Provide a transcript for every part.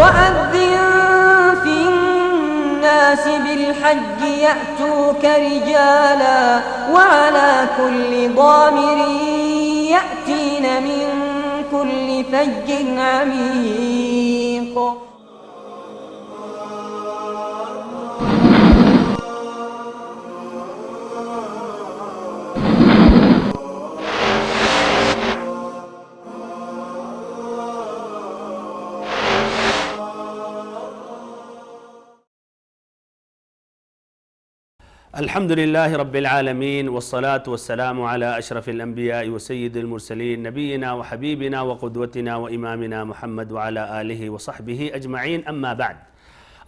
وأذن في الناس بالحج يأتوك رجالا وعلى كل ضامر يأتين من كل فج عميق. الحمد لله رب العالمين والصلاة والسلام على أشرف الأنبياء وسيد المرسلين نبينا وحبيبنا وقدوتنا وإمامنا محمد وعلى آله وصحبه أجمعين. أما بعد،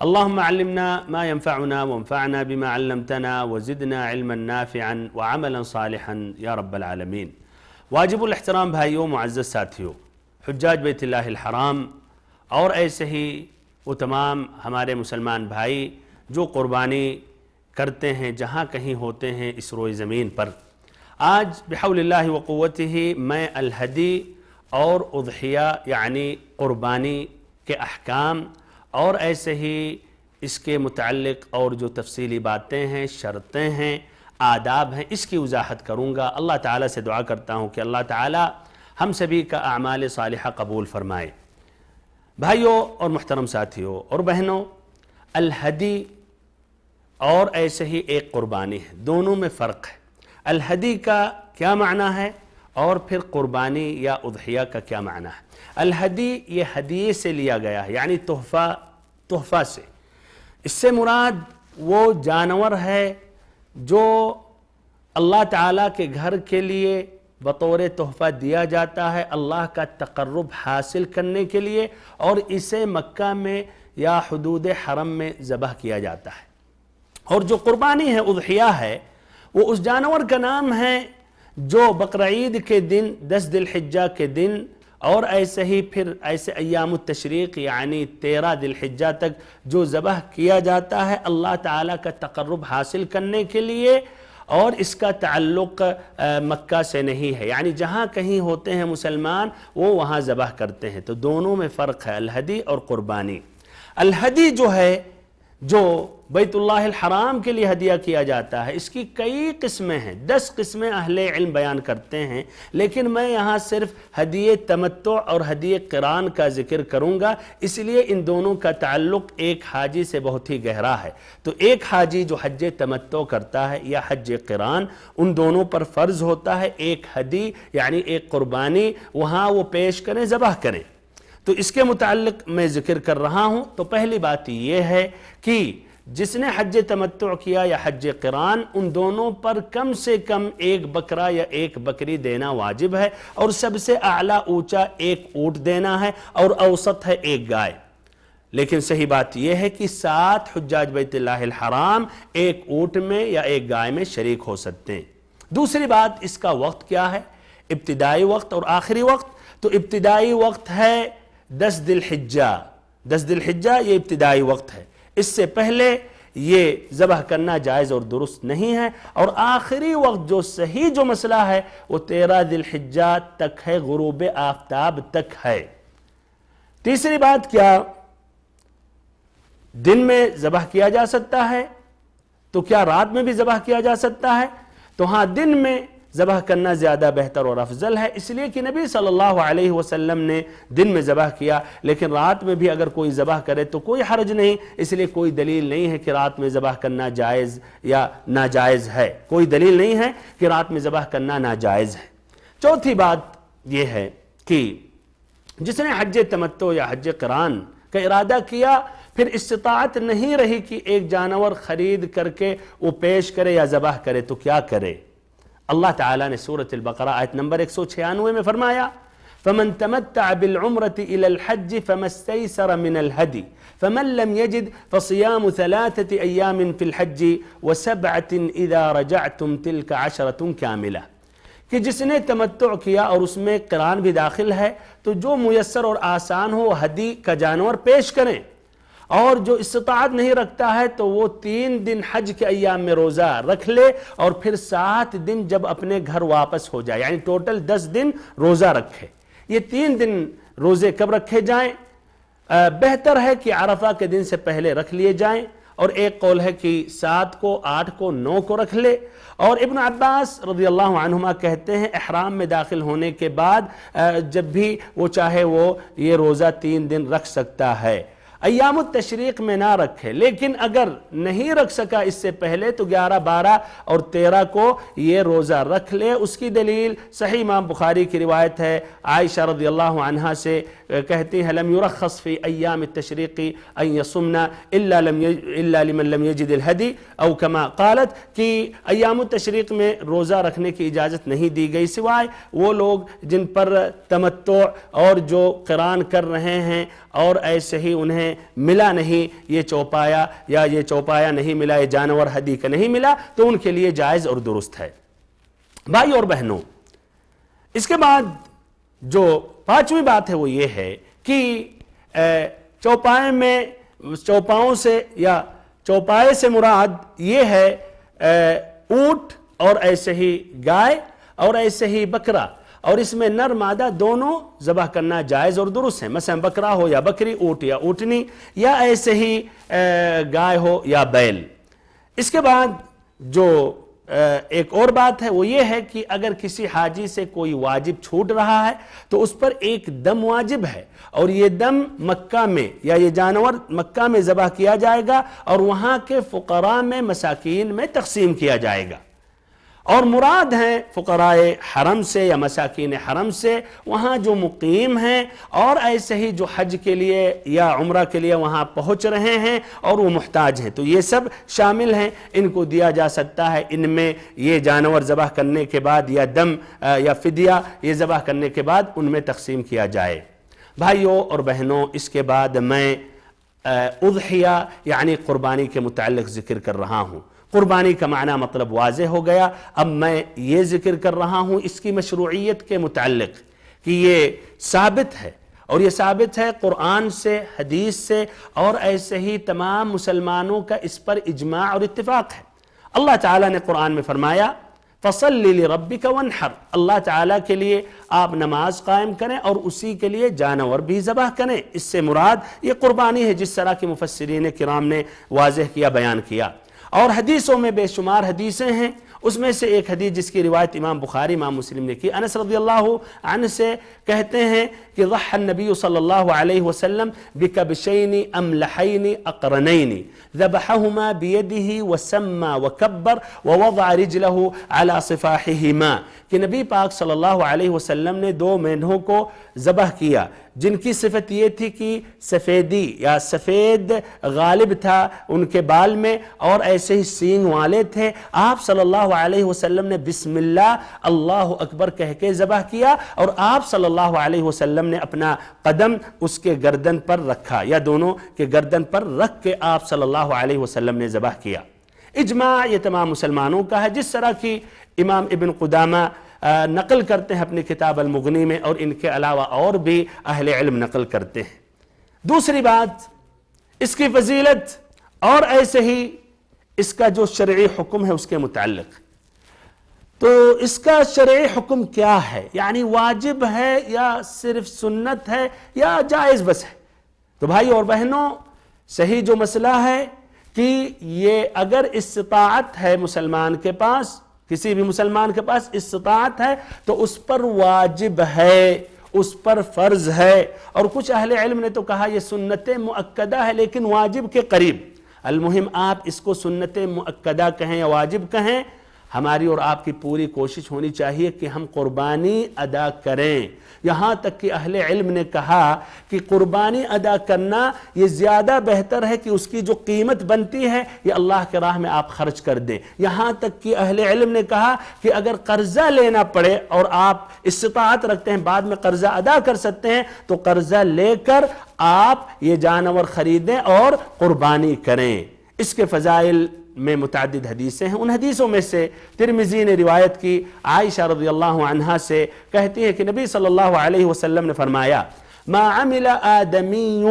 اللهم علمنا ما ينفعنا وانفعنا بما علمتنا وزدنا علما نافعا وعملا صالحا يا رب العالمين. واجب الاحترام بھائیوں، معزز ساتھیوں، حجاج بیت اللہ الحرام اور ایسے ہی وہ تمام ہمارے مسلمان بھائی جو قربانی کرتے ہیں جہاں کہیں ہوتے ہیں اس روئے زمین پر، آج بحول اللہ و قوتہ میں الہدی اور اضحیہ یعنی قربانی کے احکام اور ایسے ہی اس کے متعلق اور جو تفصیلی باتیں ہیں، شرطیں ہیں، آداب ہیں، اس کی وضاحت کروں گا۔ اللہ تعالیٰ سے دعا کرتا ہوں کہ اللہ تعالیٰ ہم سبھی کا اعمال صالحہ قبول فرمائے۔ بھائیوں اور محترم ساتھیوں اور بہنوں، الہدی اور ایسے ہی ایک قربانی ہے، دونوں میں فرق ہے۔ الہدی کا کیا معنی ہے اور پھر قربانی یا اضحیہ کا کیا معنی ہے؟ الہدی یہ ہدیے سے لیا گیا ہے، یعنی تحفہ سے۔ اس سے مراد وہ جانور ہے جو اللہ تعالیٰ کے گھر کے لیے بطور تحفہ دیا جاتا ہے اللہ کا تقرب حاصل کرنے کے لیے، اور اسے مکہ میں یا حدود حرم میں ذبح کیا جاتا ہے۔ اور جو قربانی ہے، اضحیہ ہے، وہ اس جانور کا نام ہے جو بقرعید کے دن 10 ذی الحجہ کے دن اور ایسے ہی پھر ایسے ایام التشریق یعنی 13 ذی الحجہ تک جو ذبح کیا جاتا ہے اللہ تعالیٰ کا تقرب حاصل کرنے کے لیے، اور اس کا تعلق مکہ سے نہیں ہے، یعنی جہاں کہیں ہوتے ہیں مسلمان وہ وہاں ذبح کرتے ہیں۔ تو دونوں میں فرق ہے، الہدی اور قربانی۔ الہدی جو ہے جو بیت اللہ الحرام کے لیے ہدیہ کیا جاتا ہے، اس کی کئی قسمیں ہیں، 10 قسمیں اہل علم بیان کرتے ہیں، لیکن میں یہاں صرف ہدیہ تمتع اور ہدیہ قران کا ذکر کروں گا، اس لیے ان دونوں کا تعلق ایک حاجی سے بہت ہی گہرا ہے۔ تو ایک حاجی جو حج تمتع کرتا ہے یا حج قران، ان دونوں پر فرض ہوتا ہے ایک ہدی یعنی ایک قربانی وہاں وہ پیش کریں، ذبح کریں۔ تو اس کے متعلق میں ذکر کر رہا ہوں۔ تو پہلی بات یہ ہے کہ جس نے حج تمتع کیا یا حج قران، ان دونوں پر کم سے کم ایک بکرا یا ایک بکری دینا واجب ہے، اور سب سے اعلیٰ اونچا ایک اونٹ دینا ہے، اور اوسط ہے ایک گائے۔ لیکن صحیح بات یہ ہے کہ 7 حجاج بیت اللہ الحرام ایک اونٹ میں یا ایک گائے میں شریک ہو سکتے ہیں۔ دوسری بات، اس کا وقت کیا ہے، ابتدائی وقت اور آخری وقت۔ تو ابتدائی وقت ہے 10 ذی الحجہ، 10 ذی الحجہ یہ ابتدائی وقت ہے، اس سے پہلے یہ ذبح کرنا جائز اور درست نہیں ہے۔ اور آخری وقت جو صحیح جو مسئلہ ہے وہ 13 ذی الحجہ تک ہے، غروب آفتاب تک ہے۔ تیسری بات کیا، دن میں ذبح کیا جا سکتا ہے؟ تو کیا رات میں بھی ذبح کیا جا سکتا ہے؟ تو ہاں، دن میں ذبح کرنا زیادہ بہتر اور افضل ہے، اس لیے کہ نبی صلی اللہ علیہ وسلم نے دن میں ذبح کیا، لیکن رات میں بھی اگر کوئی ذبح کرے تو کوئی حرج نہیں، اس لیے کوئی دلیل نہیں ہے کہ رات میں ذبح کرنا جائز یا ناجائز ہے، کوئی دلیل نہیں ہے کہ رات میں ذبح کرنا ناجائز ہے۔ چوتھی بات یہ ہے کہ جس نے حج تمتع یا حج قران کا ارادہ کیا، پھر استطاعت نہیں رہی کہ ایک جانور خرید کر کے وہ پیش کرے یا ذبح کرے، تو کیا کرے؟ اللہ تعالیٰ نے سورۃ البقرہ آیت نمبر 196 میں فرمایا، فَمَن تَمَتَّعَ بِالْعُمْرَةِ إِلَى الْحَجِّ فَمَا اسْتَيْسَرَ مِنَ الْهَدْيِ فَمَن لَّمْ يَجِدْ فَصِيَامُ 3 أَيَّامٍ فِي الْحَجِّ و7 إِذَا رَجَعْتُمْ تِلْكَ 10 كَامِلَةٌ۔ کہ جس نے تمتع کیا اور اس میں قران بھی داخل ہے، تو جو میسر اور آسان ہو ہدی کا جانور پیش کریں، اور جو استطاعت نہیں رکھتا ہے تو وہ 3 دن حج کے ایام میں روزہ رکھ لے، اور پھر 7 دن جب اپنے گھر واپس ہو جائے، یعنی ٹوٹل 10 دن روزہ رکھے۔ یہ 3 دن روزے کب رکھے جائیں؟ بہتر ہے کہ عرفہ کے دن سے پہلے رکھ لیے جائیں، اور ایک قول ہے کہ 7 کو 8 کو 9 کو رکھ لے۔ اور ابن عباس رضی اللہ عنہما کہتے ہیں احرام میں داخل ہونے کے بعد جب بھی وہ چاہے وہ یہ روزہ 3 دن رکھ سکتا ہے، ایام التشریق میں نہ رکھے، لیکن اگر نہیں رکھ سکا اس سے پہلے تو 11 12 اور 13 کو یہ روزہ رکھ لے۔ اس کی دلیل صحیح امام بخاری کی روایت ہے، عائشہ رضی اللہ عنہا سے کہتی ہیں لم يرخص في ایام التشریق ان يصمنا الا لمن لم يجد الهدي او كما قالت، کہ ایام التشریق میں روزہ رکھنے کی اجازت نہیں دی گئی سوائے وہ لوگ جن پر تمتع اور جو قران کر رہے ہیں اور ایسے ہی انہیں ملا نہیں یہ چوپایا، یا یہ چوپایا نہیں ملا، یہ جانور ہدی کا نہیں ملا، تو ان کے لیے جائز اور درست ہے۔ بھائی اور بہنوں، اس کے بعد جو 5ویں بات ہے وہ یہ ہے کہ چوپائے میں چوپاؤں سے یا چوپائے سے مراد یہ ہے اونٹ اور ایسے ہی گائے اور ایسے ہی بکرا، اور اس میں نر مادہ دونوں ذبح کرنا جائز اور درست ہے، مثلا بکرا ہو یا بکری، اونٹ یا اونٹنی، یا ایسے ہی گائے ہو یا بیل۔ اس کے بعد جو ایک اور بات ہے وہ یہ ہے کہ اگر کسی حاجی سے کوئی واجب چھوٹ رہا ہے تو اس پر ایک دم واجب ہے، اور یہ دم مکہ میں یا یہ جانور مکہ میں ذبح کیا جائے گا اور وہاں کے فقراء میں مساکین میں تقسیم کیا جائے گا، اور مراد ہیں فقراء حرم سے یا مساکین حرم سے وہاں جو مقیم ہیں، اور ایسے ہی جو حج کے لیے یا عمرہ کے لیے وہاں پہنچ رہے ہیں اور وہ محتاج ہیں، تو یہ سب شامل ہیں، ان کو دیا جا سکتا ہے۔ ان میں یہ جانور ذبح کرنے کے بعد یا دم یا فدیہ یہ ذبح کرنے کے بعد ان میں تقسیم کیا جائے۔ بھائیوں اور بہنوں، اس کے بعد میں اضحیہ یعنی قربانی کے متعلق ذکر کر رہا ہوں۔ قربانی کا معنی مطلب واضح ہو گیا، اب میں یہ ذکر کر رہا ہوں اس کی مشروعیت کے متعلق کہ یہ ثابت ہے، اور یہ ثابت ہے قرآن سے، حدیث سے، اور ایسے ہی تمام مسلمانوں کا اس پر اجماع اور اتفاق ہے۔ اللہ تعالیٰ نے قرآن میں فرمایا فَصَلِّ لِرَبِّكَ وَانْحَرْ، اللہ تعالیٰ کے لیے آپ نماز قائم کریں اور اسی کے لیے جانور بھی ذبح کریں۔ اس سے مراد یہ قربانی ہے جس طرح کے مفسرین کرام نے واضح کیا، بیان کیا۔ اور حدیثوں میں بے شمار حدیثیں ہیں، اس میں سے ایک حدیث جس کی روایت امام بخاری امام مسلم نے کی، انس رضی اللہ عنہ سے کہتے ہیں کہ ضحى النبی صلی اللہ علیہ وسلم بکبشین املحین اقرنین ذبحہما بیدہ وسمى وکبر ووضع رجلہ علی صفاحہما، کہ نبی پاک صلی اللہ علیہ وسلم نے 2 مینڈھوں کو ذبح کیا جن کی صفت یہ تھی کہ سفیدی یا سفید غالب تھا ان کے بال میں، اور ایسے ہی سینگ والے تھے۔ آپ صلی اللہ علیہ وسلم نے بسم اللہ اللہ اکبر کہہ کے ذبح کیا، اور آپ صلی اللہ علیہ وسلم نے اپنا قدم اس کے گردن پر رکھا، یا دونوں کے گردن پر رکھ کے آپ صلی اللہ علیہ وسلم نے ذبح کیا۔ اجماع یہ تمام مسلمانوں کا ہے، جس طرح کی امام ابن قدامہ نقل کرتے ہیں اپنی کتاب المغنی میں، اور ان کے علاوہ اور بھی اہل علم نقل کرتے ہیں۔ دوسری بات، اس کی فضیلت اور ایسے ہی اس کا جو شرعی حکم ہے اس کے متعلق، تو اس کا شرعی حکم کیا ہے، یعنی واجب ہے یا صرف سنت ہے یا جائز بس ہے؟ تو بھائی اور بہنوں، صحیح جو مسئلہ ہے کہ یہ اگر استطاعت ہے مسلمان کے پاس، کسی بھی مسلمان کے پاس استطاعت ہے تو اس پر واجب ہے، اس پر فرض ہے، اور کچھ اہل علم نے تو کہا یہ سنت مؤکدہ ہے لیکن واجب کے قریب۔ المہم آپ اس کو سنت مؤکدہ کہیں یا واجب کہیں، ہماری اور آپ کی پوری کوشش ہونی چاہیے کہ ہم قربانی ادا کریں۔ یہاں تک کہ اہل علم نے کہا کہ قربانی ادا کرنا یہ زیادہ بہتر ہے کہ اس کی جو قیمت بنتی ہے یہ اللہ کے راہ میں آپ خرچ کر دیں۔ یہاں تک کہ اہل علم نے کہا کہ اگر قرضہ لینا پڑے اور آپ استطاعت رکھتے ہیں بعد میں قرضہ ادا کر سکتے ہیں تو قرضہ لے کر آپ یہ جانور خریدیں اور قربانی کریں۔ اس کے فضائل میں متعدد حدیثیں ہیں، ان حدیثوں میں سے ترمذی نے روایت کی، عائشہ رضی اللہ عنہا سے کہتی ہے کہ نبی صلی اللہ علیہ وسلم نے فرمایا ما عمل آدمی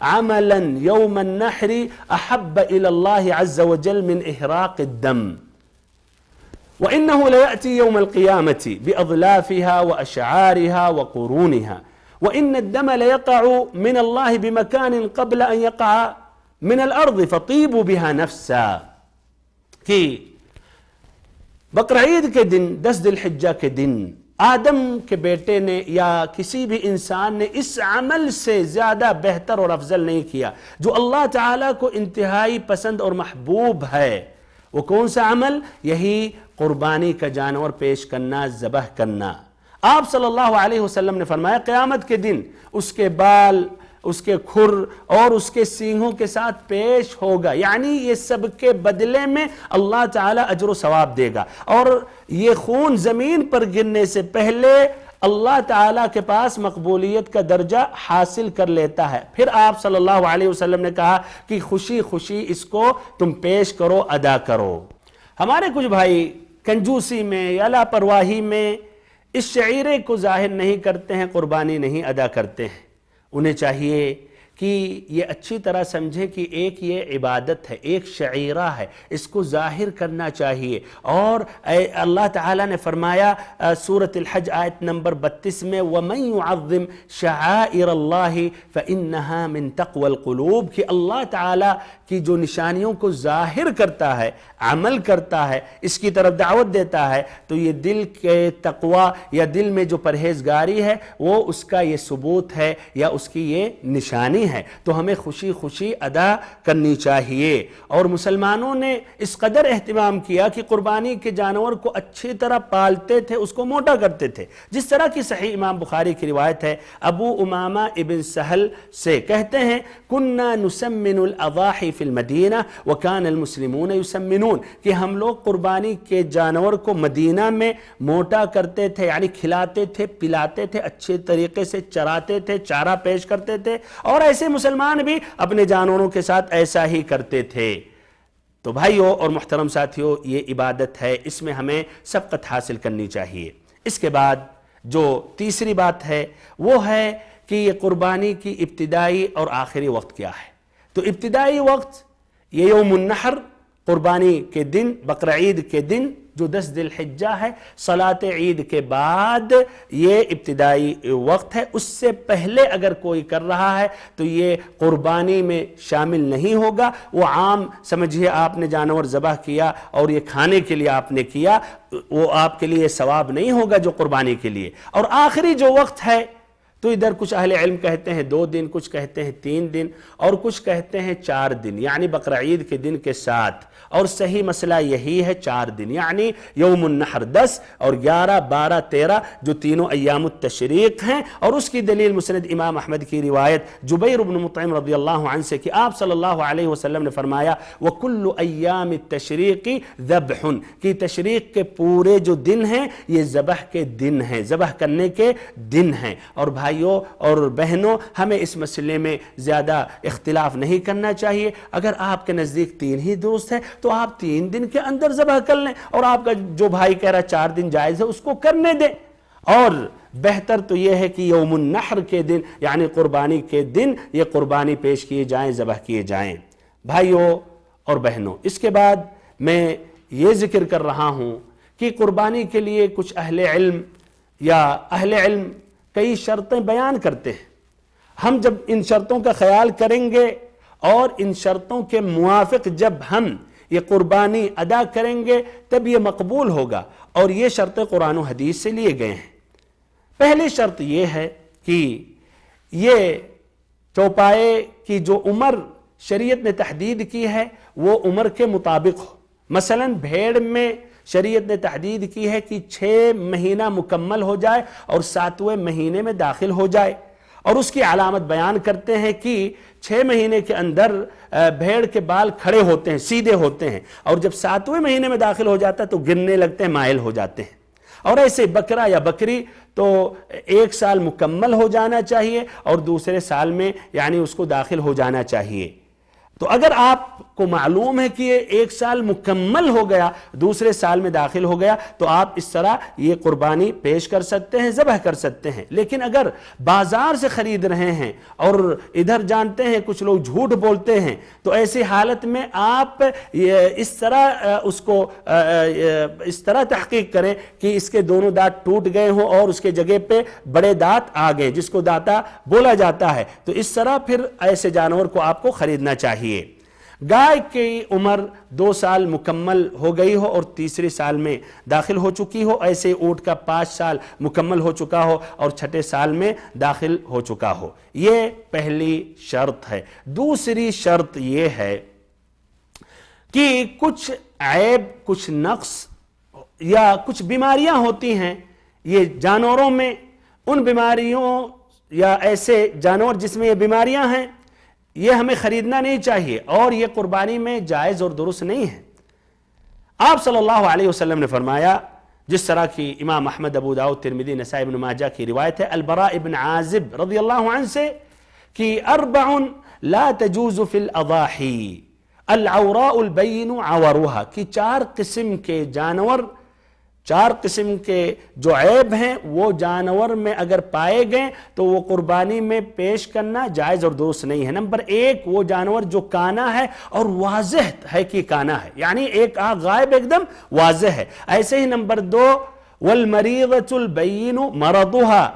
عملا یوم النحر احب الى اللہ عز وجل من احراق الدم وانه ليأتي يوم القيامة باضلافها واشعارها وقرونها وَإِنَّ الدَّمَ لَيَقَعُ مِنَ اللَّهِ بِمَكَانٍ قَبْلَ أَن يَقَعَ مِنَ الْأَرْضِ فَطِيبُوا بِهَا نَفْسًا کہ بقرعید کے دن 10 ذی الحجہ کے دن آدم کے بیٹے نے یا کسی بھی انسان نے اس عمل سے زیادہ بہتر اور افضل نہیں کیا جو اللہ تعالیٰ کو انتہائی پسند اور محبوب ہے۔ وہ کون سا عمل؟ یہی قربانی کا جانور پیش کرنا، ذبح کرنا۔ آپ صلی اللہ علیہ وسلم نے فرمایا قیامت کے دن اس کے بال، اس کے کھر اور اس کے سینگوں کے ساتھ پیش ہوگا، یعنی یہ سب کے بدلے میں اللہ تعالیٰ اجر و ثواب دے گا، اور یہ خون زمین پر گرنے سے پہلے اللہ تعالیٰ کے پاس مقبولیت کا درجہ حاصل کر لیتا ہے۔ پھر آپ صلی اللہ علیہ وسلم نے کہا کہ خوشی خوشی اس کو تم پیش کرو، ادا کرو۔ ہمارے کچھ بھائی کنجوسی میں یا لاپرواہی میں اس شعیرے کو ظاہر نہیں کرتے ہیں، قربانی نہیں ادا کرتے ہیں۔ انہیں چاہیے کہ یہ اچھی طرح سمجھیں کہ ایک یہ عبادت ہے، ایک شعیرہ ہے، اس کو ظاہر کرنا چاہیے۔ اور اللہ تعالیٰ نے فرمایا سورۃ الحج آیت نمبر 32 میں وَمَن يُعَظِّمْ شَعَائِرَ اللَّهِ فَإِنَّهَا مِن تَقْوَى الْقُلُوبِ کہ اللہ تعالیٰ کی جو نشانیوں کو ظاہر کرتا ہے، عمل کرتا ہے، اس کی طرف دعوت دیتا ہے، تو یہ دل کے تقوی یا دل میں جو پرہیزگاری ہے وہ اس کا یہ ثبوت ہے یا اس کی یہ نشانی ہے۔ تو ہمیں خوشی خوشی ادا کرنی چاہیے۔ اور مسلمانوں نے اس قدر اہتمام کیا کہ قربانی کے جانور کو اچھی طرح پالتے تھے، اس کو موٹا کرتے تھے، جس طرح کی صحیح امام بخاری کی روایت ہے، ابو امامہ ابن سہل سے کہتے ہیں کننا نسمن الاضاحی فی المدینہ وکان المسلمون یسمنون کہ ہم لوگ قربانی کے جانور کو مدینہ میں موٹا کرتے تھے، یعنی کھلاتے تھے، پلاتے تھے، اچھے طریقے سے چراتے تھے، چارہ پیش کرتے تھے، اور ایسے مسلمان بھی اپنے جانوروں کے ساتھ ایسا ہی کرتے تھے۔ تو بھائیوں اور محترم ساتھیوں، یہ عبادت ہے، اس میں ہمیں سبقت حاصل کرنی چاہیے۔ اس کے بعد جو تیسری بات ہے وہ ہے کہ یہ قربانی کی ابتدائی اور آخری وقت کیا ہے۔ تو ابتدائی وقت یہ یوم النحر، قربانی کے دن، بقرعید کے دن جو 10 ذی الحجہ ہے، صلاۃ عید کے بعد یہ ابتدائی وقت ہے۔ اس سے پہلے اگر کوئی کر رہا ہے تو یہ قربانی میں شامل نہیں ہوگا، وہ عام سمجھیے آپ نے جانور ذبح کیا اور یہ کھانے کے لیے آپ نے کیا، وہ آپ کے لیے ثواب نہیں ہوگا جو قربانی کے لیے۔ اور آخری جو وقت ہے تو ادھر کچھ اہل علم کہتے ہیں 2 دن، کچھ کہتے ہیں 3 دن، اور کچھ کہتے ہیں 4 دن، یعنی بقرعید کے دن کے ساتھ۔ اور صحیح مسئلہ یہی ہے 4 دن، یعنی یوم النحر 10 اور 11 12 13 جو تینوں ایام التشریق ہیں۔ اور اس کی دلیل مسند امام احمد کی روایت جبیر بن مطعم رضی اللہ عنہ سے کہ آپ صلی اللہ علیہ وسلم نے فرمایا وَكُلُّ أَيَّامِ التَّشْرِيقِ ذَبْحٌ کہ تشریق کے پورے جو دن ہیں یہ ذبح کے دن ہیں، ذبح کرنے کے دن ہیں۔ اور بھائیوں اور بہنوں، ہمیں اس مسئلے میں زیادہ اختلاف نہیں کرنا چاہیے۔ اگر آپ کے نزدیک 3 ہی درست ہے تو آپ 3 دن کے اندر ذبح کر لیں، اور آپ کا جو بھائی کہہ رہا 4 دن جائز ہے اس کو کرنے دیں۔ اور بہتر تو یہ ہے کہ یوم النحر کے دن یعنی قربانی کے دن یہ قربانی پیش کیے جائیں، ذبح کیے جائیں۔ بھائیوں اور بہنوں، اس کے بعد میں یہ ذکر کر رہا ہوں کہ قربانی کے لیے کچھ اہل علم کئی شرطیں بیان کرتے ہیں۔ ہم جب ان شرطوں کا خیال کریں گے اور ان شرطوں کے موافق جب ہم یہ قربانی ادا کریں گے تب یہ مقبول ہوگا، اور یہ شرطیں قرآن و حدیث سے لیے گئے ہیں۔ پہلی شرط یہ ہے کہ یہ چوپائے کی جو عمر شریعت نے تحدید کی ہے وہ عمر کے مطابق ہو۔ مثلا بھیڑ میں شریعت نے تحدید کی ہے کہ 6 مہینہ مکمل ہو جائے اور 7ویں مہینے میں داخل ہو جائے، اور اس کی علامت بیان کرتے ہیں کہ 6 مہینے کے اندر بھیڑ کے بال کھڑے ہوتے ہیں، سیدھے ہوتے ہیں، اور جب 7ویں مہینے میں داخل ہو جاتا ہے تو گرنے لگتے ہیں، مائل ہو جاتے ہیں۔ اور ایسے بکرا یا بکری تو 1 سال مکمل ہو جانا چاہیے اور دوسرے سال میں یعنی اس کو داخل ہو جانا چاہیے۔ تو اگر آپ کو معلوم ہے کہ یہ 1 سال مکمل ہو گیا، دوسرے سال میں داخل ہو گیا، تو آپ اس طرح یہ قربانی پیش کر سکتے ہیں، ذبح کر سکتے ہیں۔ لیکن اگر بازار سے خرید رہے ہیں اور ادھر جانتے ہیں کچھ لوگ جھوٹ بولتے ہیں، تو ایسی حالت میں آپ اس طرح تحقیق کریں کہ اس کے دونوں دانت ٹوٹ گئے ہوں اور اس کے جگہ پہ بڑے دانت آ گئے، جس کو داتا بولا جاتا ہے، تو اس طرح پھر ایسے جانور کو آپ کو خریدنا چاہیے۔ گائے کی عمر 2 سال مکمل ہو گئی ہو اور تیسرے سال میں داخل ہو چکی ہو، ایسے اونٹ کا 5 سال مکمل ہو چکا ہو اور 6 سال میں داخل ہو چکا ہو، یہ پہلی شرط ہے۔ دوسری شرط یہ ہے کہ کچھ عیب، کچھ نقص یا کچھ بیماریاں ہوتی ہیں یہ جانوروں میں، ان بیماریوں یا ایسے جانور جس میں یہ بیماریاں ہیں، یہ ہمیں خریدنا نہیں چاہیے اور یہ قربانی میں جائز اور درست نہیں ہے۔ آپ صلی اللہ علیہ وسلم نے فرمایا، جس طرح کی امام احمد، ابو داؤد، ترمذی، نسائی، ابن ماجہ کی روایت ہے البراء ابن عازب رضی اللہ عنہ سے کہ 4 لا تجوز فی الاضاحی العوراء البین عورها، کہ 4 قسم کے جانور، 4 قسم کے جو عیب ہیں وہ جانور میں اگر پائے گئے تو وہ قربانی میں پیش کرنا جائز اور درست نہیں ہے۔ نمبر 1، وہ جانور جو کانا ہے اور واضح ہے کہ کانا ہے، یعنی ایک آنکھ غائب ایک دم واضح ہے۔ ایسے ہی نمبر 2، والمریضۃ البین مرضها،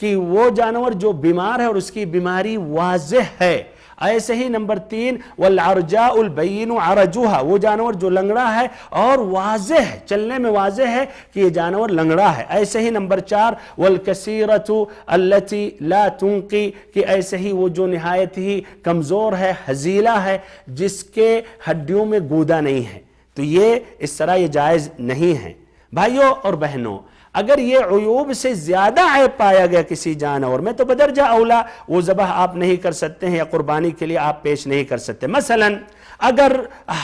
کہ وہ جانور جو بیمار ہے اور اس کی بیماری واضح ہے۔ ایسے ہی نمبر 3، والعرجاء البین عرجها، وہ جانور جو لنگڑا ہے اور واضح ہے، چلنے میں واضح ہے کہ یہ جانور لنگڑا ہے۔ ایسے ہی نمبر 4، والکثیرۃ التی لا تنقی، کہ ایسے ہی وہ جو نہایت ہی کمزور ہے، ہزیلہ ہے، جس کے ہڈیوں میں گودا نہیں ہے، تو یہ اس طرح یہ جائز نہیں ہے۔ بھائیوں اور بہنوں، اگر یہ عیوب سے زیادہ عیب پایا گیا کسی جانور میں تو بدرجہ اولا وہ ذبح آپ نہیں کر سکتے ہیں یا قربانی کے لیے آپ پیش نہیں کر سکتے۔ مثلا اگر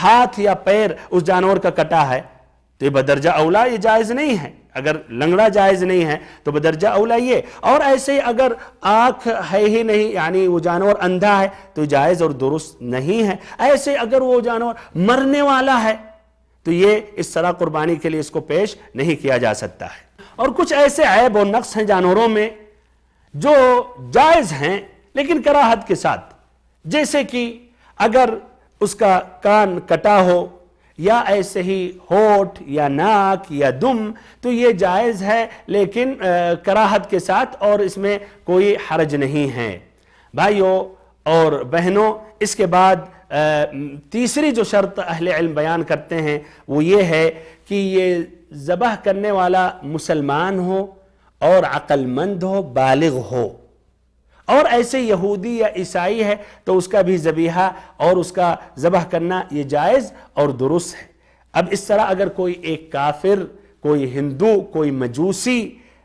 ہاتھ یا پیر اس جانور کا کٹا ہے تو یہ بدرجہ اولا یہ جائز نہیں ہے، اگر لنگڑا جائز نہیں ہے تو بدرجہ اولا یہ، اور ایسے ہی اگر آنکھ ہے ہی نہیں، یعنی وہ جانور اندھا ہے تو جائز اور درست نہیں ہے۔ ایسے اگر وہ جانور مرنے والا ہے تو یہ اس طرح قربانی کے لیے اس کو پیش نہیں کیا جا سکتا ہے۔ اور کچھ ایسے عیب اور نقص ہیں جانوروں میں جو جائز ہیں لیکن کراہت کے ساتھ، جیسے کہ اگر اس کا کان کٹا ہو یا ایسے ہی ہونٹ یا ناک یا دم، تو یہ جائز ہے لیکن کراہت کے ساتھ اور اس میں کوئی حرج نہیں ہے۔ بھائیوں اور بہنوں، اس کے بعد تیسری جو شرط اہل علم بیان کرتے ہیں وہ یہ ہے کہ یہ ذبح کرنے والا مسلمان ہو اور عقل مند ہو، بالغ ہو، اور ایسے یہودی یا عیسائی ہے تو اس کا بھی ذبیحہ اور اس کا ذبح کرنا یہ جائز اور درست ہے۔ اب اس طرح اگر کوئی ایک کافر، کوئی ہندو، کوئی مجوسی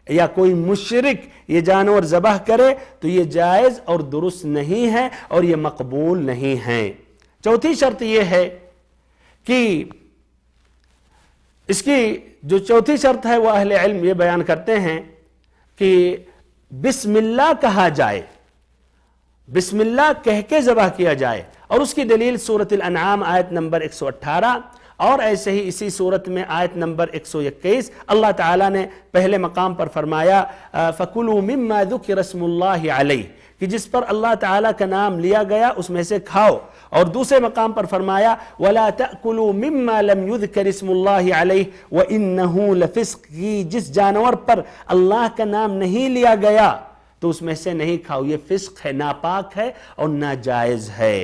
یا کوئی مشرک یہ جانور ذبح کرے تو یہ جائز اور درست نہیں ہے اور یہ مقبول نہیں ہے۔ چوتھی شرط یہ ہے کہ اس کی جو چوتھی شرط ہے وہ اہل علم یہ بیان کرتے ہیں کہ بسم اللہ کہا جائے، بسم اللہ کہہ کے ذبح کیا جائے، اور اس کی دلیل سورۃ الانعام آیت نمبر 118 اور ایسے ہی اسی سورت میں آیت نمبر 121 اللہ تعالیٰ نے پہلے مقام پر فرمایا فَكُلُوا مِمَّا ذُكِرَ اسْمُ اللَّهِ عَلَيْهِ، کہ جس پر اللہ تعالیٰ کا نام لیا گیا اس میں سے کھاؤ، اور دوسرے مقام پر فرمایا وَلَا تَأْكُلُوا مِمَّا لَمْ يُذْكَرِ اسْمُ اللَّهِ عَلَيْهِ وَإِنَّهُ لَفِسْقٌ، کی جس جانور پر اللہ کا نام نہیں لیا گیا تو اس میں سے نہیں کھاؤ، یہ فسق ہے، ناپاک ہے اور ناجائز ہے۔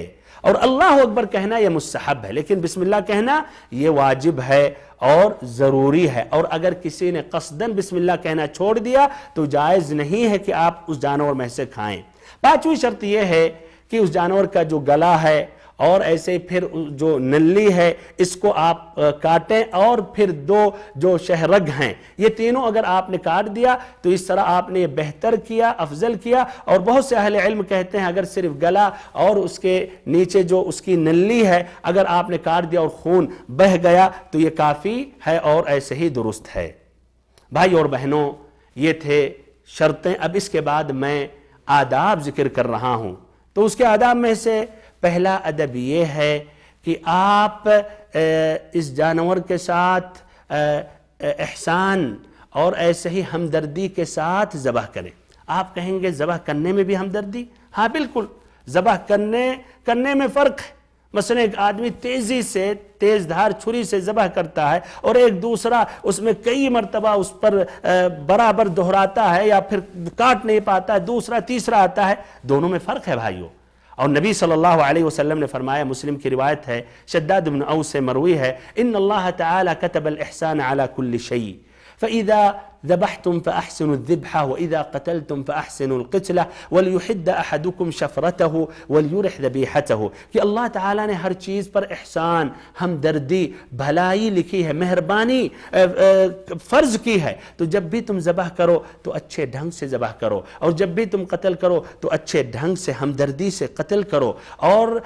اور اللہ اکبر کہنا یہ مستحب ہے، لیکن بسم اللہ کہنا یہ واجب ہے اور ضروری ہے، اور اگر کسی نے قصداً بسم اللہ کہنا چھوڑ دیا تو جائز نہیں ہے کہ آپ اس جانور میں سے کھائیں۔ پانچویں شرط یہ ہے کہ اس جانور کا جو گلا ہے اور ایسے پھر جو نلی ہے اس کو آپ کاٹیں، اور پھر 2 جو شہرگ ہیں یہ تینوں اگر آپ نے کاٹ دیا تو اس طرح آپ نے یہ بہتر کیا، افضل کیا۔ اور بہت سے اہل علم کہتے ہیں اگر صرف گلا اور اس کے نیچے جو اس کی نلی ہے اگر آپ نے کاٹ دیا اور خون بہہ گیا تو یہ کافی ہے اور ایسے ہی درست ہے۔ بھائی اور بہنوں، یہ تھے شرطیں۔ اب اس کے بعد میں آداب ذکر کر رہا ہوں، تو اس کے آداب میں سے پہلا ادب یہ ہے کہ آپ اس جانور کے ساتھ احسان اور ایسے ہی ہمدردی کے ساتھ ذبح کریں۔ آپ کہیں گے ذبح کرنے میں بھی ہمدردی؟ ہاں بالکل، ذبح کرنے میں فرق ہے۔ مثلا ایک آدمی تیزی سے تیز دھار چھری سے ذبح کرتا ہے اور ایک دوسرا اس میں کئی مرتبہ اس پر برابر دہراتا ہے یا پھر کاٹ نہیں پاتا ہے، دوسرا تیسرا آتا ہے، دونوں میں فرق ہے بھائیوں۔ اور نبی صلی اللہ علیہ وسلم نے فرمایا، مسلم کی روایت ہے، شداد بن اوس سے مروی ہے، ان اللہ تعالی كتب الاحسان على كل شيء فاذا ذبحتم فاحسنوا الذبحة واذا قتلتم فاحسنوا القتلة وليحد احدكم شفرته وليرح ذبيحته، کہ اللہ تعالیٰ نے ہر چیز پر احسان، ہمدردی، بھلائی لکھی ہے، مہربانی فرض کی ہے۔ تو جب بھی تم ذبح کرو تو اچھے ڈھنگ سے ذبح کرو، اور جب بھی تم قتل کرو تو اچھے ڈھنگ سے ہمدردی سے قتل کرو، اور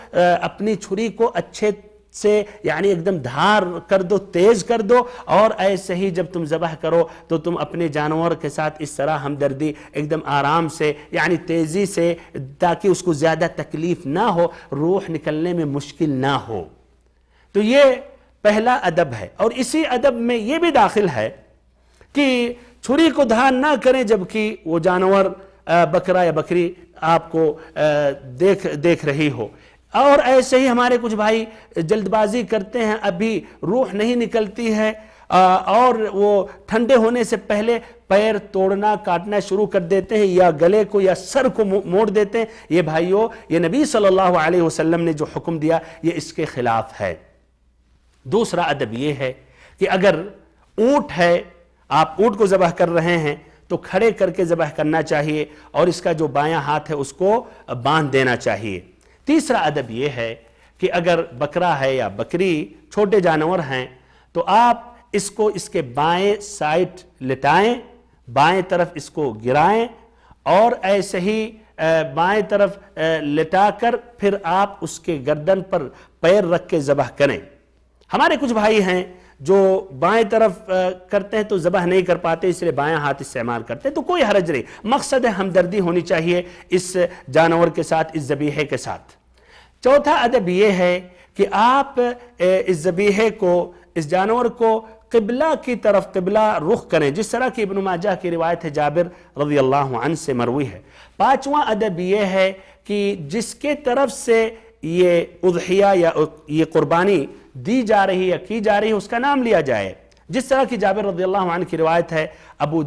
اپنی چھری کو اچھے سے یعنی ایک دم دھار کر دو، تیز کر دو، اور ایسے ہی جب تم ذبح کرو تو تم اپنے جانور کے ساتھ اس طرح ہمدردی، ایک دم آرام سے یعنی تیزی سے، تاکہ اس کو زیادہ تکلیف نہ ہو، روح نکلنے میں مشکل نہ ہو۔ تو یہ پہلا ادب ہے، اور اسی ادب میں یہ بھی داخل ہے کہ چھری کو دھار نہ کریں جبکہ وہ جانور بکرا یا بکری آپ کو دیکھ رہی ہو۔ اور ایسے ہی ہمارے کچھ بھائی جلد بازی کرتے ہیں، ابھی روح نہیں نکلتی ہے، اور وہ ٹھنڈے ہونے سے پہلے پیر توڑنا کاٹنا شروع کر دیتے ہیں، یا گلے کو یا سر کو موڑ دیتے ہیں۔ یہ بھائیوں، یہ نبی صلی اللہ علیہ وسلم نے جو حکم دیا یہ اس کے خلاف ہے۔ دوسرا ادب یہ ہے کہ اگر اونٹ ہے، آپ اونٹ کو ذبح کر رہے ہیں تو کھڑے کر کے ذبح کرنا چاہیے، اور اس کا جو بایاں ہاتھ ہے اس کو باندھ دینا چاہیے۔ تیسرا ادب یہ ہے کہ اگر بکرا ہے یا بکری چھوٹے جانور ہیں تو آپ اس کو اس کے بائیں سائٹ لٹائیں، بائیں طرف اس کو گرائیں، اور ایسے ہی بائیں طرف لٹا کر پھر آپ اس کے گردن پر پیر رکھ کے ذبح کریں۔ ہمارے کچھ بھائی ہیں جو بائیں طرف کرتے ہیں تو ذبح نہیں کر پاتے، اس لیے بائیں ہاتھ استعمال کرتے ہیں، تو کوئی حرج نہیں۔ مقصد ہے ہمدردی ہونی چاہیے اس جانور کے ساتھ، اس ذبیحے کے ساتھ۔ چوتھا ادب یہ ہے کہ آپ اس ذبیحے کو، اس جانور کو قبلہ کی طرف، قبلہ رخ کریں، جس طرح کی ابن ماجہ کی روایت ہے، جابر رضی اللہ عنہ سے مروی ہے۔ پانچواں ادب یہ ہے کہ جس کے طرف سے یہ اضحیہ یا یہ قربانی دی جا رہی ہے، کی جا رہی ہے، اس کا نام لیا جائے۔ جس طرح کی جابر رضی اللہ عنہ کی روایت ہے، ابو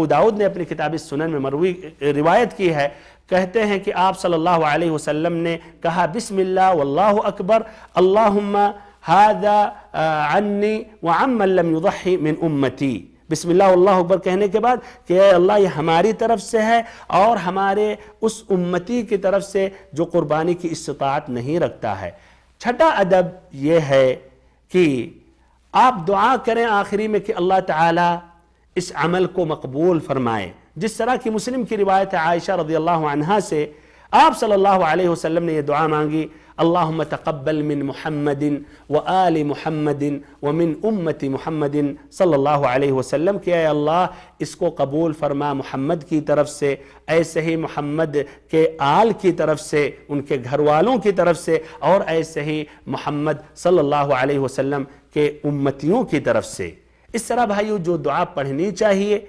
داؤد نے اپنی کتاب السنن میں مروی روایت کی ہے، کہتے ہیں کہ آپ صلی اللہ علیہ وسلم نے کہا، بسم اللہ واللہ اکبر، اللہم ھذا عنی وعمن لم یضحی من امتی۔ بسم اللہ واللہ اکبر کہنے کے بعد کہ اے اللہ یہ ہماری طرف سے ہے اور ہمارے اس امتی کی طرف سے جو قربانی کی استطاعت نہیں رکھتا ہے۔ چھٹا ادب یہ ہے کہ آپ دعا کریں آخری میں کہ اللہ تعالی اس عمل کو مقبول فرمائے، جس طرح کی مسلم کی روایت ہے عائشہ رضی اللہ عنہا سے، آپ صلی اللہ علیہ وسلم نے یہ دعا مانگی، اللہم تقبل من محمد وآل محمد ومن امت محمد صلی اللہ علیہ وسلم، کہ اے اللہ اس کو قبول فرما محمد کی طرف سے، ایسے ہی محمد کے آل کی طرف سے، ان کے گھر والوں کی طرف سے، اور ایسے ہی محمد صلی اللہ علیہ وسلم کے امتیوں کی طرف سے۔ اس طرح بھائیو جو دعا پڑھنی چاہیے،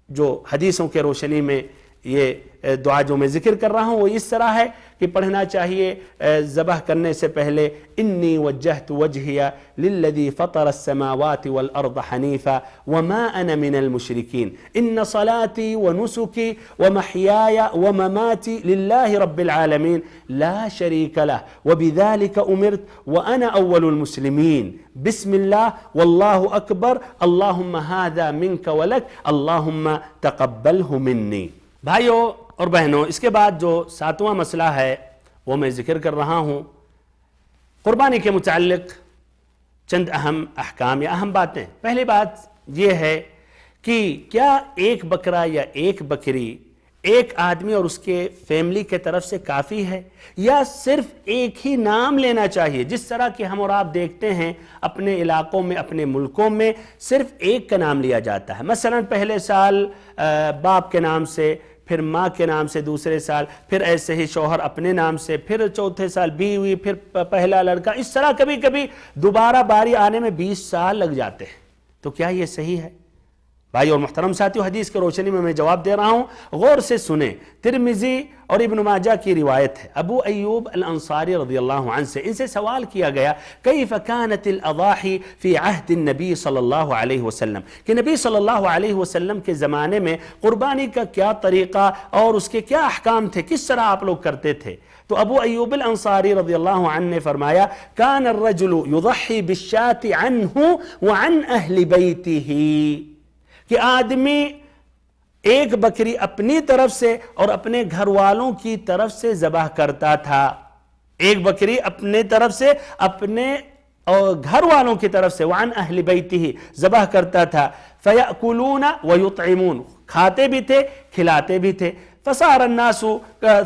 جو حدیثوں کے روشنی میں یہ دعا جو میں ذکر کر رہا ہوں وہ اس طرح ہے کہ پڑھنا چاہیے ذبح کرنے سے پہلے، انی وجہت وجہی للذی فطر السماوات والارض حنیفا وما انا من المشرکین، ان صلاتی ونسکی ومحیای ومماتی للہ رب العالمین لا شریک لہ وبذلک امرت وانا اول المسلمین، بسم اللہ واللہ اکبر، اللہم ھذا منک ولک، اللہم تقبلہ منی۔ بھائیوں اور بہنوں، اس کے بعد جو ساتواں مسئلہ ہے وہ میں ذکر کر رہا ہوں، قربانی کے متعلق چند اہم احکام یا اہم باتیں۔ پہلی بات یہ ہے کہ کیا ایک بکرا یا ایک بکری ایک آدمی اور اس کے فیملی کے طرف سے کافی ہے، یا صرف ایک ہی نام لینا چاہیے؟ جس طرح کہ ہم اور آپ دیکھتے ہیں اپنے علاقوں میں، اپنے ملکوں میں صرف ایک کا نام لیا جاتا ہے، مثلا پہلے سال باپ کے نام سے، پھر ماں کے نام سے دوسرے سال، پھر ایسے ہی شوہر اپنے نام سے، پھر چوتھے سال بیوی، پھر پہلا لڑکا، اس طرح کبھی کبھی دوبارہ باری آنے میں 20 سال لگ جاتے ہیں۔ تو کیا یہ صحیح ہے؟ بھائی اور محترم ساتھیو، حدیث کی روشنی میں جواب دے رہا ہوں، غور سے سنیں۔ ترمذی اور ابن ماجہ کی روایت ہے، ابو ایوب الانصاری رضی اللہ عنہ سے، ان سے سوال کیا گیا کیف کانت الاضاحی فی عہد النبی صلی اللہ علیہ وسلم، کہ نبی صلی اللہ علیہ وسلم کے زمانے میں قربانی کا کیا طریقہ اور اس کے کیا احکام تھے، کس طرح آپ لوگ کرتے تھے؟ تو ابو ایوب الانصاری رضی اللہ عنہ نے فرمایا کان الرجل یضحی بالشاة عنہ وعن اہل بیتہ، کہ آدمی ایک بکری اپنی طرف سے اور اپنے گھر والوں کی طرف سے ذبح کرتا تھا، ایک بکری اپنے طرف سے اپنے اور گھر والوں کی طرف سے وعن اہل بیتہ ذبح کرتا تھا، فیأکلون ویطعمون، کھاتے بھی تھے کھلاتے بھی تھے، فصار الناس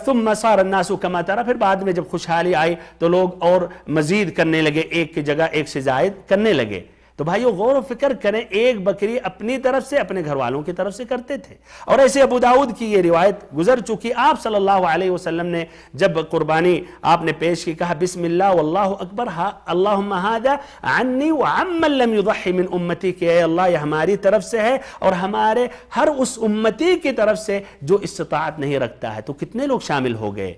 ثم صار الناس کما ترى، پھر بعد میں جب خوشحالی آئی تو لوگ اور مزید کرنے لگے، ایک کی جگہ ایک سے زائد کرنے لگے۔ تو بھائیو غور و فکر کریں، ایک بکری اپنی طرف سے اپنے گھر والوں کی طرف سے کرتے تھے۔ اور ایسے ابو داؤد کی یہ روایت گزر چکی، آپ صلی اللہ علیہ وسلم نے جب قربانی آپ نے پیش کی، کہا بسم اللہ واللہ اکبر اللہم ھذا عنی وعمن لم یضحی من امتی، کہ اے اللہ یہ ہماری طرف سے ہے اور ہمارے ہر اس امتی کی طرف سے جو استطاعت نہیں رکھتا ہے۔ تو کتنے لوگ شامل ہو گئے؟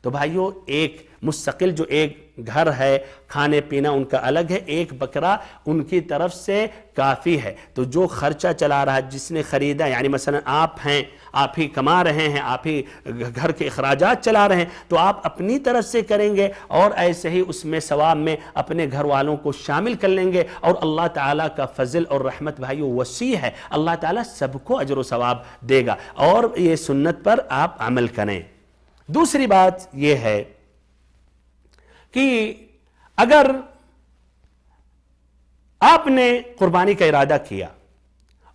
تو بھائیو ایک مستقل جو ایک گھر ہے، کھانے پینا ان کا الگ ہے، ایک بکرا ان کی طرف سے کافی ہے۔ تو جو خرچہ چلا رہا ہے، جس نے خریدا، یعنی مثلا آپ ہیں، آپ ہی کما رہے ہیں، آپ ہی گھر کے اخراجات چلا رہے ہیں، تو آپ اپنی طرف سے کریں گے اور ایسے ہی اس میں ثواب میں اپنے گھر والوں کو شامل کر لیں گے، اور اللہ تعالیٰ کا فضل اور رحمت بھائیو وسیع ہے، اللہ تعالیٰ سب کو اجر و ثواب دے گا، اور یہ سنت پر آپ عمل کریں۔ دوسری بات یہ ہے کہ اگر آپ نے قربانی کا ارادہ کیا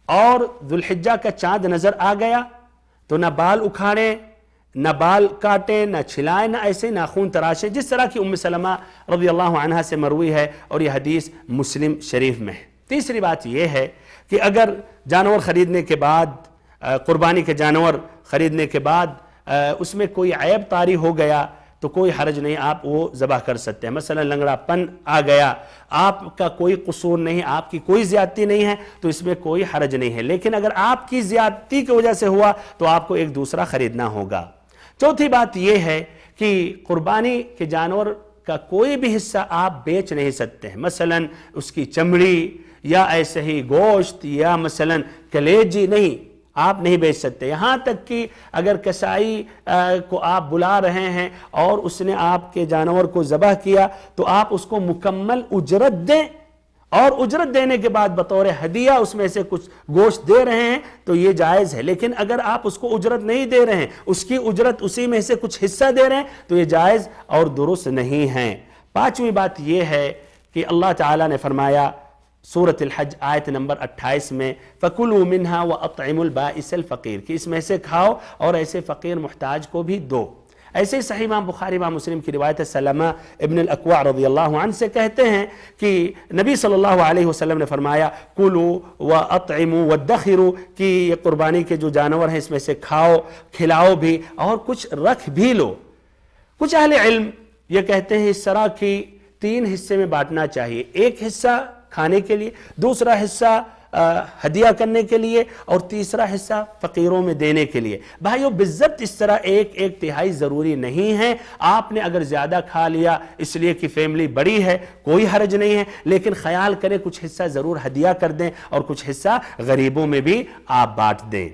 اور ذوالحجہ کا چاند نظر آ گیا تو نہ بال اکھاڑیں، نہ بال کاٹیں، نہ چھلائیں، نہ ایسے ناخون تراشیں، جس طرح کی ام سلمہ رضی اللہ عنہا سے مروی ہے، اور یہ حدیث مسلم شریف میں ہے۔ تیسری بات یہ ہے کہ اگر جانور خریدنے کے بعد، قربانی کے جانور خریدنے کے بعد اس میں کوئی عیب طاری ہو گیا تو کوئی حرج نہیں، آپ وہ ذبح کر سکتے ہیں۔ مثلا لنگڑا پن آ گیا، آپ کا کوئی قصور نہیں، آپ کی کوئی زیادتی نہیں ہے، تو اس میں کوئی حرج نہیں ہے، لیکن اگر آپ کی زیادتی کی وجہ سے ہوا تو آپ کو ایک دوسرا خریدنا ہوگا۔ چوتھی بات یہ ہے کہ قربانی کے جانور کا کوئی بھی حصہ آپ بیچ نہیں سکتے ہیں، مثلا اس کی چمڑی یا ایسے ہی گوشت یا مثلا کلیجی نہیں، آپ نہیں بیچ سکتے۔ یہاں تک کہ اگر کسائی کو آپ بلا رہے ہیں اور اس نے آپ کے جانور کو ذبح کیا تو آپ اس کو مکمل اجرت دیں، اور اجرت دینے کے بعد بطور ہدیہ اس میں سے کچھ گوشت دے رہے ہیں تو یہ جائز ہے، لیکن اگر آپ اس کو اجرت نہیں دے رہے ہیں، اس کی اجرت اسی میں سے کچھ حصہ دے رہے ہیں، تو یہ جائز اور درست نہیں ہے۔ پانچویں بات یہ ہے کہ اللہ تعالیٰ نے فرمایا سورۃ الحج آیت نمبر 28 میں فَكُلُوا مِنْهَا وَأَطْعِمُوا الْبَائِسَ الْفَقِيرَ، کہ اس میں سے کھاؤ اور ایسے فقیر محتاج کو بھی دو۔ ایسے ہی صحیح امام بخاری امام مسلم کی روایت ہے، سلمہ ابن الاکوع رضی اللہ عنہ سے کہتے ہیں کہ نبی صلی اللہ علیہ وسلم نے فرمایا کُلُوا وَأَطْعِمُوا وَادَّخِرُوا، کہ یہ قربانی کے جو جانور ہیں اس میں سے کھاؤ کھلاؤ بھی اور کچھ رکھ بھی لو۔ کچھ اہل علم یہ کہتے ہیں اس طرح کی 3 حصے میں بانٹنا چاہیے، ایک حصہ کھانے کے لیے، دوسرا حصہ ہدیہ کرنے کے لیے، اور تیسرا حصہ فقیروں میں دینے کے لیے۔ بھائیو بالضبط اس طرح ایک تہائی ضروری نہیں ہے، آپ نے اگر زیادہ کھا لیا اس لیے کہ فیملی بڑی ہے کوئی حرج نہیں ہے، لیکن خیال کریں کچھ حصہ ضرور ہدیہ کر دیں اور کچھ حصہ غریبوں میں بھی آپ بانٹ دیں۔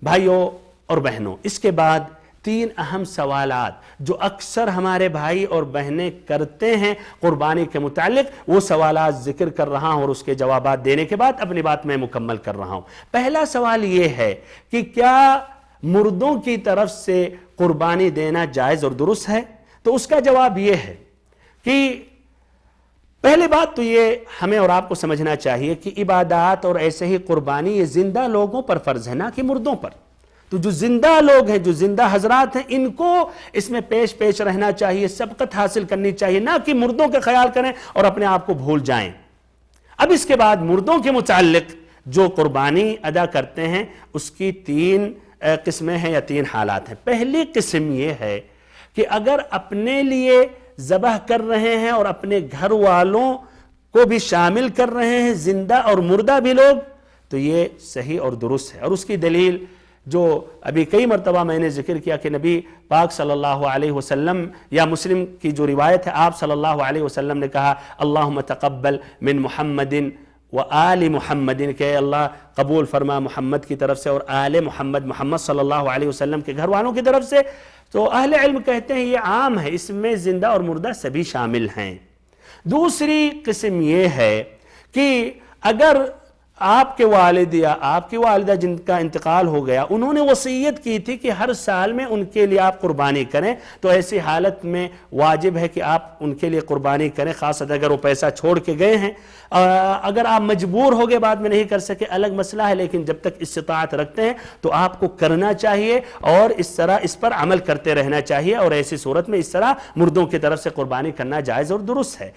بھائیو اور بہنوں، اس کے بعد 3 اہم سوالات جو اکثر ہمارے بھائی اور بہنیں کرتے ہیں قربانی کے متعلق، وہ سوالات ذکر کر رہا ہوں اور اس کے جوابات دینے کے بعد اپنی بات میں مکمل کر رہا ہوں۔ پہلا سوال یہ ہے کہ کیا مردوں کی طرف سے قربانی دینا جائز اور درست ہے؟ تو اس کا جواب یہ ہے کہ پہلی بات تو یہ ہمیں اور آپ کو سمجھنا چاہیے کہ عبادات اور ایسے ہی قربانی یہ زندہ لوگوں پر فرض ہے، نہ کہ مردوں پر۔ تو جو زندہ لوگ ہیں، جو زندہ حضرات ہیں، ان کو اس میں پیش رہنا چاہیے، سبقت حاصل کرنی چاہیے، نہ کہ مردوں کے خیال کریں اور اپنے آپ کو بھول جائیں۔ اب اس کے بعد مردوں کے متعلق جو قربانی ادا کرتے ہیں اس کی 3 قسمیں ہیں یا 3 حالات ہیں۔ پہلی قسم یہ ہے کہ اگر اپنے لیے ذبح کر رہے ہیں اور اپنے گھر والوں کو بھی شامل کر رہے ہیں، زندہ اور مردہ بھی لوگ، تو یہ صحیح اور درست ہے۔ اور اس کی دلیل جو ابھی کئی مرتبہ میں نے ذکر کیا کہ نبی پاک صلی اللہ علیہ وسلم، یا مسلم کی جو روایت ہے، آپ صلی اللہ علیہ وسلم نے کہا اللہم تقبل من محمد وآل محمد، کہ اے اللہ قبول فرما محمد کی طرف سے اور آل محمد، محمد صلی اللہ علیہ وسلم کے گھر والوں کی طرف سے۔ تو اہل علم کہتے ہیں یہ عام ہے، اس میں زندہ اور مردہ سبھی شامل ہیں۔ دوسری قسم یہ ہے کہ اگر آپ کے والد یا آپ کی والدہ جن کا انتقال ہو گیا، انہوں نے وصیت کی تھی کہ ہر سال میں ان کے لیے آپ قربانی کریں، تو ایسی حالت میں واجب ہے کہ آپ ان کے لیے قربانی کریں، خاص اگر وہ پیسہ چھوڑ کے گئے ہیں۔ اگر آپ مجبور ہو گئے بعد میں نہیں کر سکے الگ مسئلہ ہے، لیکن جب تک استطاعت رکھتے ہیں تو آپ کو کرنا چاہیے اور اس طرح اس پر عمل کرتے رہنا چاہیے، اور ایسی صورت میں اس طرح مردوں کی طرف سے قربانی کرنا جائز اور درست ہے۔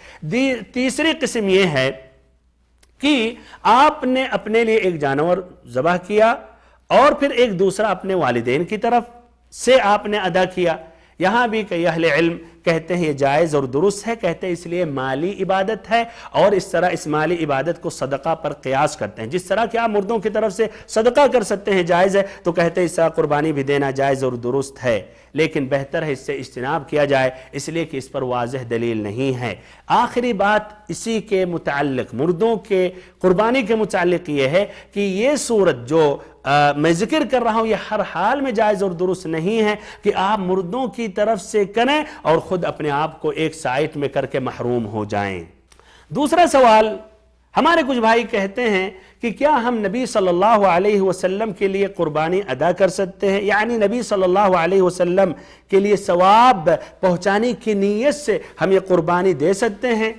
تیسری قسم یہ ہے کہ آپ نے اپنے لیے ایک جانور ذبح کیا اور پھر ایک دوسرا اپنے والدین کی طرف سے آپ نے ادا کیا۔ یہاں بھی کئی اہل علم کہتے ہیں یہ جائز اور درست ہے، کہتے ہیں اس لیے مالی عبادت ہے، اور اس طرح اس مالی عبادت کو صدقہ پر قیاس کرتے ہیں۔ جس طرح کہ آپ مردوں کی طرف سے صدقہ کر سکتے ہیں جائز ہے، تو کہتے ہیں اس طرح قربانی بھی دینا جائز اور درست ہے، لیکن بہتر ہے اس سے اجتناب کیا جائے، اس لیے کہ اس پر واضح دلیل نہیں ہے۔ آخری بات اسی کے متعلق، مردوں کے قربانی کے متعلق یہ ہے کہ یہ صورت جو میں ذکر کر رہا ہوں یہ ہر حال میں جائز اور درست نہیں ہے کہ آپ مردوں کی طرف سے کریں اور خود اپنے آپ کو ایک سائٹ میں کر کے محروم ہو جائیں۔ دوسرا سوال، ہمارے کچھ بھائی کہتے ہیں کہ کیا ہم نبی صلی اللہ علیہ وسلم کے لیے قربانی ادا کر سکتے ہیں، یعنی نبی صلی اللہ علیہ وسلم کے لیے ثواب پہنچانے کی نیت سے ہم یہ قربانی دے سکتے ہیں؟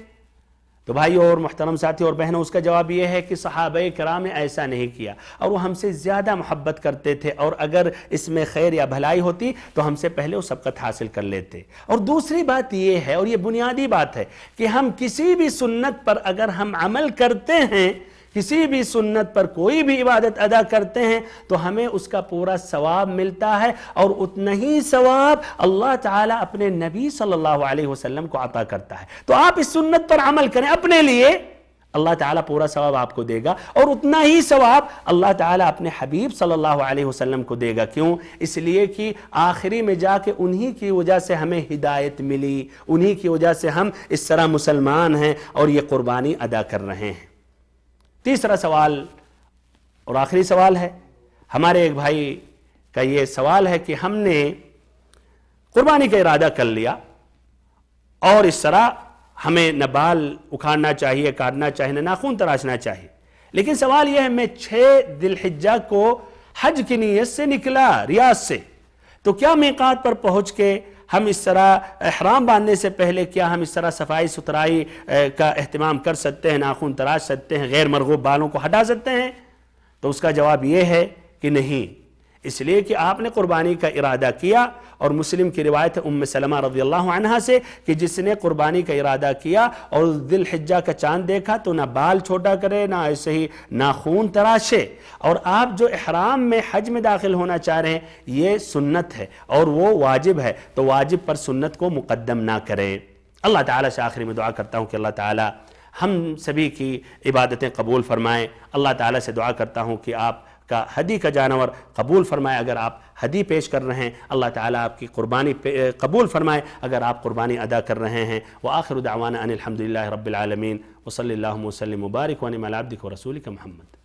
تو بھائی اور محترم ساتھی اور بہنوں، اس کا جواب یہ ہے کہ صحابہ کرام نے ایسا نہیں کیا، اور وہ ہم سے زیادہ محبت کرتے تھے، اور اگر اس میں خیر یا بھلائی ہوتی تو ہم سے پہلے وہ سبقت حاصل کر لیتے۔ اور دوسری بات یہ ہے، اور یہ بنیادی بات ہے، کہ ہم کسی بھی سنت پر اگر ہم عمل کرتے ہیں، کسی بھی سنت پر کوئی بھی عبادت ادا کرتے ہیں، تو ہمیں اس کا پورا ثواب ملتا ہے، اور اتنا ہی ثواب اللہ تعالیٰ اپنے نبی صلی اللہ علیہ وسلم کو عطا کرتا ہے۔ تو آپ اس سنت پر عمل کریں اپنے لیے، اللہ تعالیٰ پورا ثواب آپ کو دے گا، اور اتنا ہی ثواب اللہ تعالیٰ اپنے حبیب صلی اللہ علیہ وسلم کو دے گا۔ کیوں؟ اس لیے کہ آخری میں جا کے انہی کی وجہ سے ہمیں ہدایت ملی، انہی کی وجہ سے ہم اس طرح مسلمان ہیں اور یہ قربانی ادا کر رہے ہیں۔ تیسرا سوال اور آخری سوال ہے، ہمارے ایک بھائی کا یہ سوال ہے کہ ہم نے قربانی کا ارادہ کر لیا اور اس طرح ہمیں نہ بال اکھاڑنا چاہیے، کاٹنا چاہیے، نہ ناخن تراشنا چاہیے، لیکن سوال یہ ہے میں 6 ذی الحجہ کو حج کی نیت سے نکلا ریاض سے، تو کیا میقات پر پہنچ کے ہم اس طرح احرام باندھنے سے پہلے کیا ہم اس طرح صفائی ستھرائی کا اہتمام کر سکتے ہیں، ناخن تراش سکتے ہیں، غیر مرغوب بالوں کو ہٹا سکتے ہیں؟ تو اس کا جواب یہ ہے کہ نہیں، اس لیے کہ آپ نے قربانی کا ارادہ کیا، اور مسلم کی روایت ہے ام سلمہ رضی اللہ عنہا سے کہ جس نے قربانی کا ارادہ کیا اور ذی الحجہ کا چاند دیکھا تو نہ بال چھوٹا کرے، نہ ایسے ہی ناخون تراشے۔ اور آپ جو احرام میں حج میں داخل ہونا چاہ رہے ہیں یہ سنت ہے اور وہ واجب ہے، تو واجب پر سنت کو مقدم نہ کریں۔ اللہ تعالیٰ سے آخری میں دعا کرتا ہوں کہ اللہ تعالیٰ ہم سبھی کی عبادتیں قبول فرمائیں۔ اللہ تعالیٰ سے دعا کرتا ہوں کہ آپ کا ہدی کا جانور قبول فرمائے، اگر آپ ہدی پیش کر رہے ہیں اللہ تعالیٰ آپ کی قربانی قبول فرمائے اگر آپ قربانی ادا کر رہے ہیں۔ وآخر دعوانا ان الحمدللہ رب العالمین، وصلی اللہ وسلم وبارک وانعم علی عبدک ورسولک محمد۔